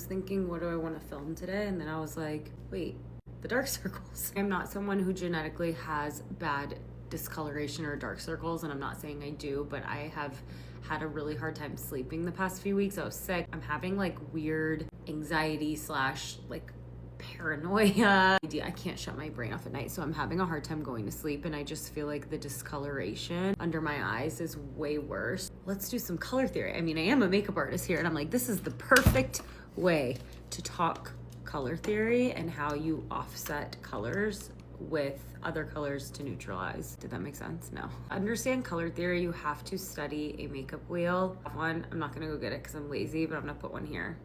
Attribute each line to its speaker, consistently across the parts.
Speaker 1: thinking, what do I want to film today? And then I was like, wait, the dark circles. I'm not someone who genetically has bad discoloration or dark circles, and I'm not saying I do, but I have had a really hard time sleeping the past few weeks. I was sick. I'm having like weird anxiety slash like paranoia. I can't shut my brain off at night, so I'm having a hard time going to sleep, and I just feel like the discoloration under my eyes is way worse. Let's do some color theory. I mean, I am a makeup artist here, and I'm like, this is the perfect way to talk color theory and how you offset colors with other colors to neutralize. Did that make sense? No. Understand color theory, you have to study a makeup wheel. One, I'm not gonna go get it because I'm lazy, but I'm gonna put one here.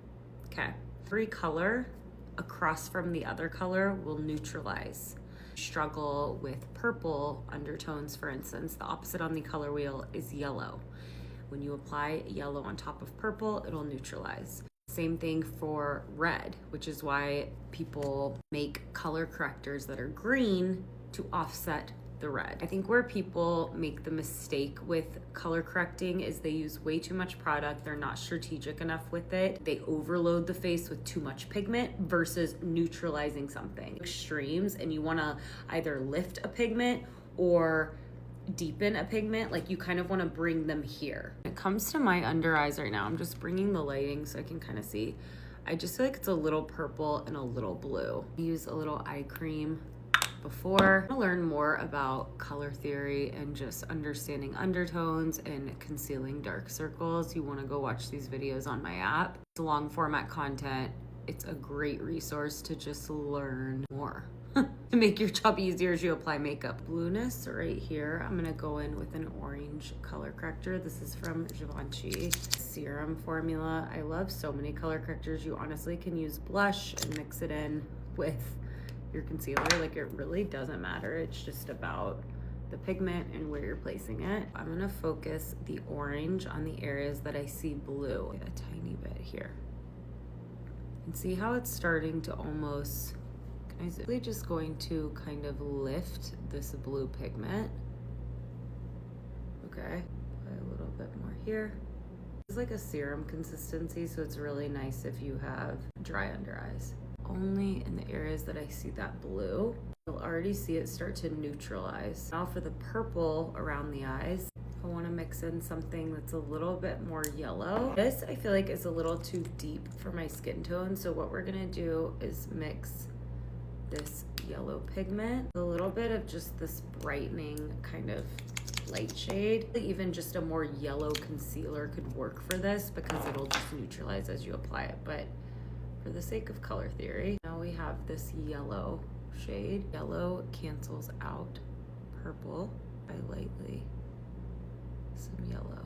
Speaker 1: Okay. Every color across from the other color will neutralize. Struggle with purple undertones, for instance, the opposite on the color wheel is yellow. When you apply yellow on top of purple, it'll neutralize. Same thing for red, which is why people make color correctors that are green to offset the red. I think where people make the mistake with color correcting is they use way too much product. They're not strategic enough with it. They overload the face with too much pigment versus neutralizing something. Extremes, and you wanna either lift a pigment or deepen a pigment, like you kind of want to bring them here. When it comes to my under eyes right now, I'm just bringing the lighting so I can kind of see. I just feel like it's a little purple and a little blue. I use a little eye cream before. I want to learn more about color theory and just understanding undertones and concealing dark circles. You want to go watch these videos on my app. It's long format content. It's a great resource to just learn more. To make your job easier as you apply makeup. Blueness right here, I'm gonna go in with an orange color corrector. This is from Givenchy serum formula. I love so many color correctors. You honestly can use blush and mix it in with your concealer. Like, it really doesn't matter. It's just about the pigment and where you're placing it. I'm gonna focus the orange on the areas that I see blue a tiny bit here. And see how it's starting to almost, I'm really just going to kind of lift this blue pigment. Okay, apply a little bit more here. It's like a serum consistency, so it's really nice if you have dry under eyes. Only in the areas that I see that blue, you'll already see it start to neutralize. Now for the purple around the eyes, I want to mix in something that's a little bit more yellow. This I feel like is a little too deep for my skin tone, so what we're gonna do is mix this yellow pigment, a little bit of just this brightening kind of light shade. Even just a more yellow concealer could work for this because it'll just neutralize as you apply it. But for the sake of color theory, now we have this yellow shade. Yellow cancels out purple. I lightly some yellow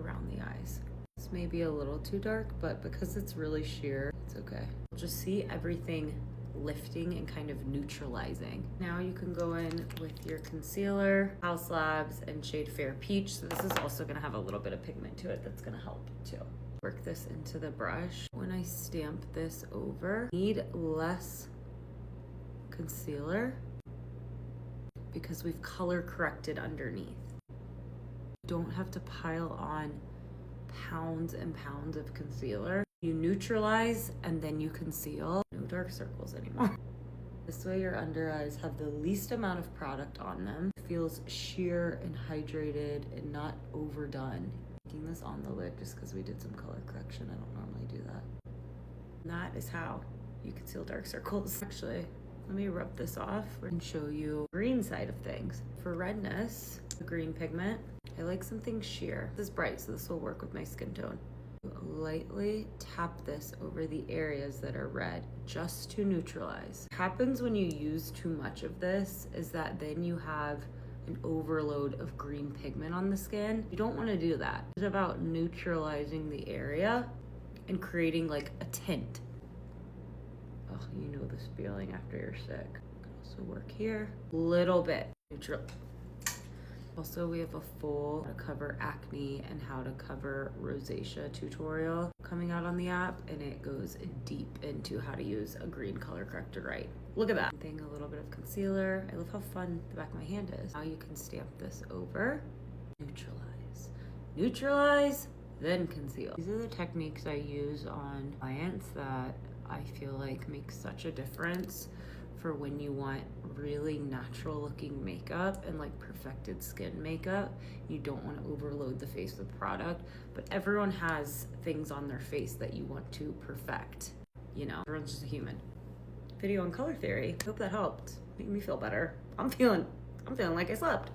Speaker 1: around the eyes. This may be a little too dark, but because it's really sheer, it's okay. Just see everything lifting and kind of neutralizing. Now you can go in with your concealer, House Labs, and shade Fair Peach. So this is also gonna have a little bit of pigment to it that's gonna help too. Work this into the brush. When I stamp this over, I need less concealer because we've color corrected underneath. You don't have to pile on pounds and pounds of concealer. You neutralize and then you conceal. No dark circles anymore. This way your under eyes have the least amount of product on them. It feels sheer and hydrated and not overdone. Making this on the lid just because we did some color correction. I don't normally do that. And that is how you conceal dark circles. Actually, let me rub this off and show you the green side of things. For redness, the green pigment, I like something sheer. This is bright, so this will work with my skin tone. Lightly tap this over the areas that are red just to neutralize. What happens when you use too much of this is that then you have an overload of green pigment on the skin. You don't want to do that. It's about neutralizing the area and creating like a tint. Oh, you know this feeling after you're sick. Can also work here. Little bit neutral. Also, we have a full how to cover acne and how to cover rosacea tutorial coming out on the app, and it goes deep into how to use a green color corrector right. Look at that. Thing, a little bit of concealer. I love how fun the back of my hand is. Now you can stamp this over. Neutralize. Neutralize, then conceal. These are the techniques I use on clients that I feel like make such a difference for when you want really natural looking makeup and like perfected skin makeup. You don't want to overload the face with product, but everyone has things on their face that you want to perfect. You know, everyone's just a human. Video on color theory. Hope that helped. Made me feel better. I'm feeling like I slept.